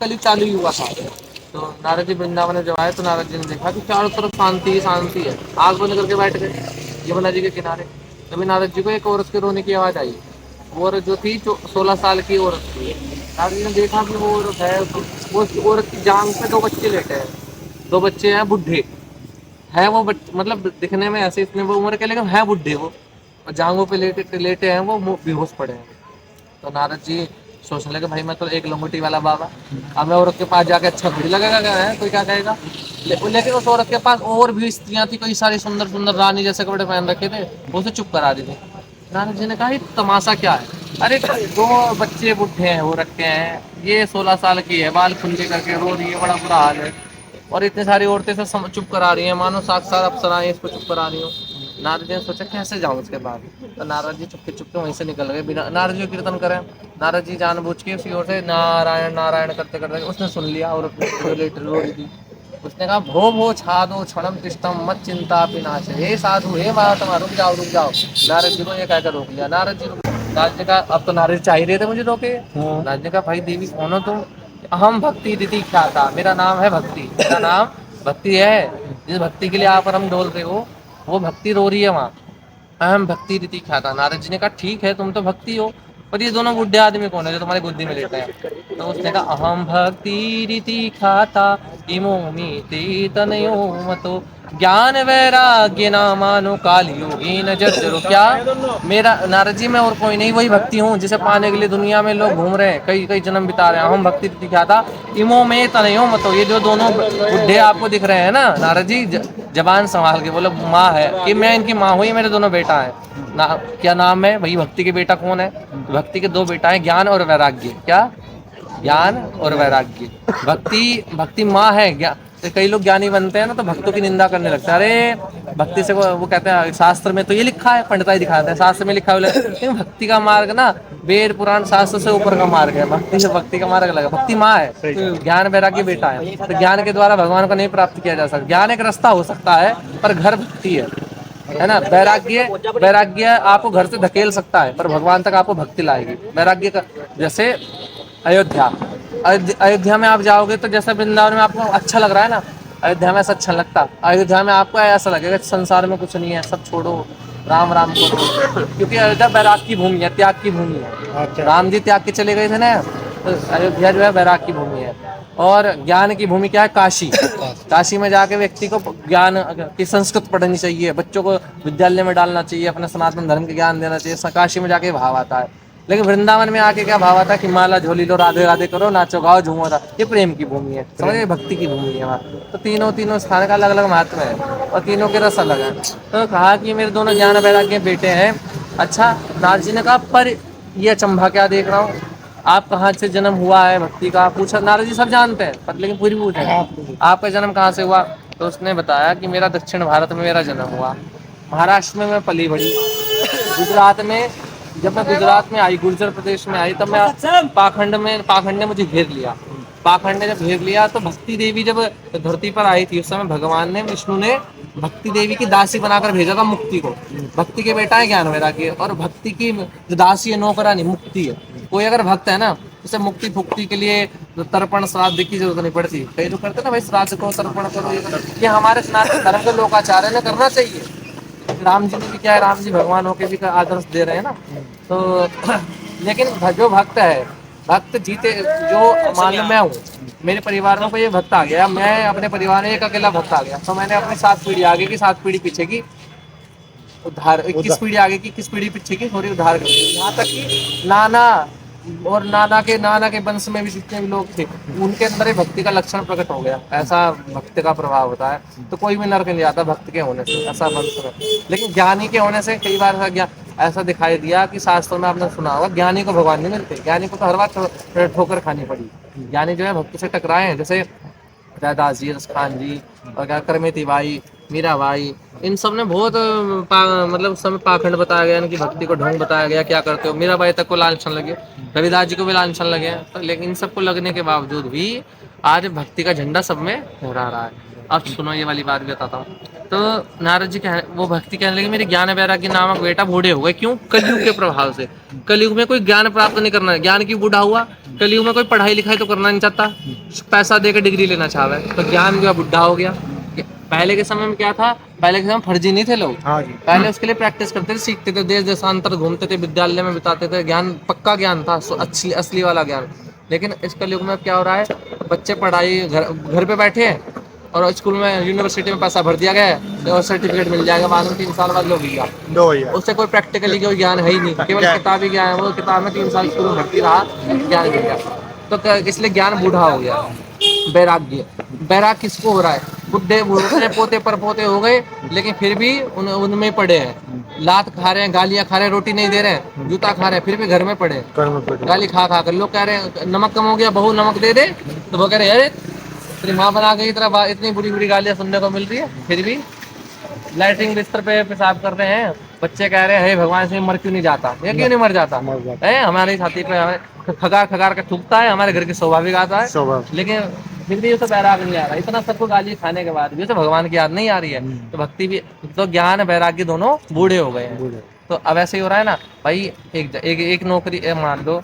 कलयुग चालू ही हुआ था। तो नारद जी वृंदावन में जब आए तो नारद जी ने देखा कि चारों तरफ शांति ही शांति है। आग बंद करके बैठ गए यमुना जी के किनारे। तभी नारद जी को एक औरत के रोने की आवाज़ आई। वो औरत जो थी, जो 16 साल की औरत थी। नारद जी ने देखा कि वो औरत है, तो वो औरत की जांघ पे 2 बच्चे लेटे हैं। 2 बच्चे हैं बूढ़े। है वो मतलब दिखने में ऐसे इतने वो उम्र के, लेकिन है बूढ़े वो। और जांघों पे लेटे लेटे हैं वो, बेहोश पड़े हैं। तो नारद जी सोचने लगे, भाई मैं तो एक लंगोटी वाला बाबा, अब मैं औरत के पास जाके अच्छा थोड़ी लगेगा, क्या है कोई क्या कहेगा। लेकिन उस औरत के पास और भी स्त्रियां थी, कई सारी सुंदर सुंदर रानी जैसे कपड़े पहन रखे थे। वो उसे चुप करा दी थी। नारद जी ने कहा, ये तमाशा क्या है? अरे 2 बच्चे बूढ़े हैं हो रखे हैं, ये 16 साल की है, बाल खुले करके रो रही है, बड़ा बुरा हाल है। और इतनी सारी औरतें से चुप करा रही हैं, मानो साक्षात अप्सराएं इसको चुप करा रही हो। नारद जी ने सोचा कैसे जाऊं इसके बाद। तो नारद जी चुपके चुपके वहीं से निकल गए, बिना नारद जी कीर्तन करें। नारद जी जानबूझ के उसी ओर से नारायण नारायण करते करते उसने सुन लिया, और रो रही थी। उसने कहा, भो भो छादो क्षणम तिष्ठम मत चिंता पिनाश, हे साधु हे महात्मा रुक जाओ रुक जाओ। नारद जी को ये कहकर रोक लिया। नारद जी का अब तो नारद जी चाह ही रहे थे मुझे रोके। नारद जी का, भाई देवी कौन हो तुम? अहम भक्ति दीदी क्या था, मेरा नाम है भक्ति, मेरा नाम भक्ति है। जिस भक्ति के लिए आप और हम डोल रहे हो, वो भक्ति रो रही है वहाँ। अहम भक्ति रीति ख्याता। नारद जी ने कहा, ठीक है तुम तो भक्ति हो, पर ये दोनों बुढ़े आदमी कौन है जो तुम्हारी गोदी में लेटे हैं? तो उसने कहा, अहम भक्ति रीति ख्याता इमो मीति तनयो मतो ज्ञान वैराग्य नामानो काल योगी न जर्जरो। क्या मेरा नारद जी, मैं और कोई नहीं, वही भक्ति हूँ जिसे पाने के लिए दुनिया में लोग घूम रहे हैं, कई कई जन्म बिता रहे हैं। अहम भक्ति रीति ख्याता इमो में तनयो मतो। ये जो दोनों बुढ़े आपको दिख रहे हैं ना नारद जी, जबान संभाल के बोले, माँ है कि मैं इनकी माँ हुई, मेरे दोनों बेटा है ना। क्या नाम है? वही भक्ति के बेटा कौन है? भक्ति के 2 बेटा हैं, ज्ञान और वैराग्य। क्या? ज्ञान और वैराग्य। भक्ति भक्ति माँ है। तो कई लोग ज्ञानी बनते हैं ना, तो भक्तों की निंदा करने लगते हैं। अरे भक्ति से वो कहते हैं शास्त्र में तो ये लिखा है, पंडिताई दिखाते हैं शास्त्र में लिखा है, लेकिन भक्ति का मार्ग ना वेद पुराण शास्त्र से ऊपर का मार्ग है। भक्ति का मार्ग अलग है। भक्ति माँ है, ज्ञान वैराग्य बेटा है। तो ज्ञान के द्वारा भगवान को नहीं प्राप्त किया जा सकता। ज्ञान एक रास्ता हो सकता है, पर घर भक्ति है ना। वैराग्य वैराग्य आपको घर से धकेल सकता है, पर भगवान तक आपको भक्ति लाएगी। वैराग्य का जैसे अयोध्या, अयोध्या में आप जाओगे तो जैसा वृंदावन में आपको अच्छा लग रहा है ना, अयोध्या में ऐसा अच्छा लगता। अयोध्या में आपको ऐसा लगेगा संसार में कुछ नहीं है, सब छोड़ो, राम राम करो। क्योंकि अयोध्या वैराग की भूमि है, त्याग की भूमि है। राम जी त्याग के चले गए थे ना, तो अयोध्या जो है वैराग की भूमि है। और ज्ञान की भूमि क्या है? काशी। काशी में जाके व्यक्ति को ज्ञान की संस्कृत पढ़नी चाहिए, बच्चों को विद्यालय में डालना चाहिए, अपने सनातन धर्म के ज्ञान देना चाहिए। काशी में जाके भाव आता है। लेकिन वृंदावन में आके क्या भाव आता है कि माला झोली लो, राधे राधे करो, नाचो गाओ झूमो। ये प्रेम की भूमि है, समझिए, भक्ति की भूमि है वहाँ। तो तीनों स्थान का अलग अलग महत्व है, और तीनों के रस अलग हैं। तो कहा कि मेरे दोनों ज्ञान वैराग्य बेटे हैं। अच्छा, नारद जी ने कहा, पर ये अचंभा क्या देख रहा हूँ, आप कहाँ से जन्म हुआ है भक्ति का? पूछा। नारद जी सब जानते हैं, पर लेकिन पूरी पूछे, आपका जन्म कहाँ से हुआ? तो उसने बताया कि मेरा दक्षिण भारत में मेरा जन्म हुआ। महाराष्ट्र में मैं पली बड़ी। गुजरात में, जब मैं गुजरात में आई, गुर्जर प्रदेश में आई, तब मैं पाखंड ने मुझे घेर लिया। पाखंड ने जब घेर लिया तो भक्ति देवी जब धरती पर आई थी, उस समय भगवान ने, विष्णु ने भक्ति देवी की दासी बनाकर भेजा था मुक्ति को। भक्ति के बेटा है ज्ञान वैराग्य, और भक्ति की जो दासी है, नौकरानी, मुक्ति है। कोई अगर भक्त है ना, उसे मुक्ति भुक्ति के लिए तर्पण श्राद्ध की जरूरत नहीं पड़ती। कई लोग करते हैं ना, भाई श्राद्ध को तर्पण करो, ये हमारे सनातन धर्म के लोकाचार है ना, करना चाहिए। राम जी ने भी क्या है, राम जी भगवान होके भी आदर्श दे रहे हैं ना। तो लेकिन जो भक्त है, भक्त जीते, जो मान लो मैं हूँ, मेरे परिवार में कोई भक्त आ गया, मैं अपने परिवार में एक अकेला भक्त आ गया, तो मैंने अपनी 7 पीढ़ी आगे की, 7 पीढ़ी पीछे की उद्धार, 21 पीढ़ी आगे की, 21 पीढ़ी पीछे की थोड़ी उद्धार कर दी। यहाँ तक कि नाना और नाना के वंश में भी जितने भी लोग थे, उनके अंदर ही भक्ति का लक्षण प्रकट हो गया। ऐसा भक्ति का प्रभाव होता है। तो कोई भी नरक नहीं जाता भक्त के होने से, ऐसा वंश में। लेकिन ज्ञानी के होने से कई बार ऐसा दिखाई दिया कि शास्त्रों में आपने सुना होगा, ज्ञानी को भगवान नहीं मिलते। ज्ञानी को तो हर बार ठोकर खानी पड़ी। ज्ञानी जो है भक्त से टकराए हैं, जैसे रैदास जी, रसखान जी, और क्या करमेती बाई, मीरा बाई, इन सब ने बहुत मतलब उस समय पाखंड बताया गया, इनकी भक्ति को ढंग बताया गया, क्या करते हो। मीरा बाई तक को लांछन लगे, रविदास जी को भी लांछन लगे, तो लेकिन इन सबको लगने के बावजूद भी आज भक्ति का झंडा सब में लहरा रहा है। अब सुनो ये वाली बात भी बताता हूँ। तो नारद जी वो भक्ति कहने लगे, मेरे ज्ञान वैराग्य नामक बेटा बूढ़े हो गए। क्यों? कलयुग के प्रभाव से। कलयुग में कोई ज्ञान प्राप्त नहीं करना है। ज्ञान क्यों बूढ़ा हुआ? कलयुग में कोई पढ़ाई लिखाई तो करना नहीं चाहता, पैसा देकर डिग्री लेना चाह रहा है, तो ज्ञान जो है बुढ़ा हो गया। पहले के समय में क्या था, पहले के समय में फर्जी नहीं थे लोग, हाँ जी। पहले उसके लिए प्रैक्टिस करते थे, सीखते थे, देश देशांतर घूमते थे, विद्यालय में बिताते थे, ज्ञान पक्का ज्ञान था, असली असली वाला ज्ञान। लेकिन इस कलयुग में अब क्या हो रहा है, बच्चे पढ़ाई घर पे बैठे हैं, और स्कूल में यूनिवर्सिटी में पैसा भर दिया गया है और सर्टिफिकेट मिल जाएगा बाद में 3 साल बाद लोग गया, दो भैया। उससे कोई प्रैक्टिकली कोई ज्ञान है ही नहीं, केवल ज्ञान। किताबी ज्ञान है, वो किताब में 3 साल स्कूल में भर्ती रहा, ज्ञान मिल गया। तो इसलिए ज्ञान बूढ़ा हो गया। वैराग्य, वैराग किसको हो रहा है, बुढ़े बूढ़े पोते पर पोते हो गए, लेकिन फिर भी उनमें पड़े हैं, लात खा रहे हैं, गालियां खा रहे हैं, रोटी नहीं दे रहे हैं, जूता खा रहे हैं, फिर भी घर में पड़े हैं, कर्म पे। गाली खा खा कर। लोग कह रहे हैं नमक कम हो गया, बहू नमक दे दे, तो वो कह रहे अरे तेरी माँ बना के तरह इतनी बुरी बुरी गालियां सुनने को मिल रही है, फिर भी लैट्रिन बिस्तर पे पेशाब कर रहे हैं। बच्चे कह रहे हैं हे भगवान से मर क्यों नहीं जाता, ये क्यों नहीं मर जाता है, हमारी छाती पे हमें खगार खगार के थूकता है, हमारे घर की स्वाभाविक आता है, स्वभाव। लेकिन फिर भी उसे बैराग नहीं आ रहा। इतना सबको गाली खाने के बाद भी उसे भगवान की याद नहीं आ रही है, तो भक्ति भी, तो ज्ञान वैराग्य दोनों बूढ़े हो गए हैं। बोले। तो अब ऐसे ही हो रहा है ना भाई, एक नौकरी मान लो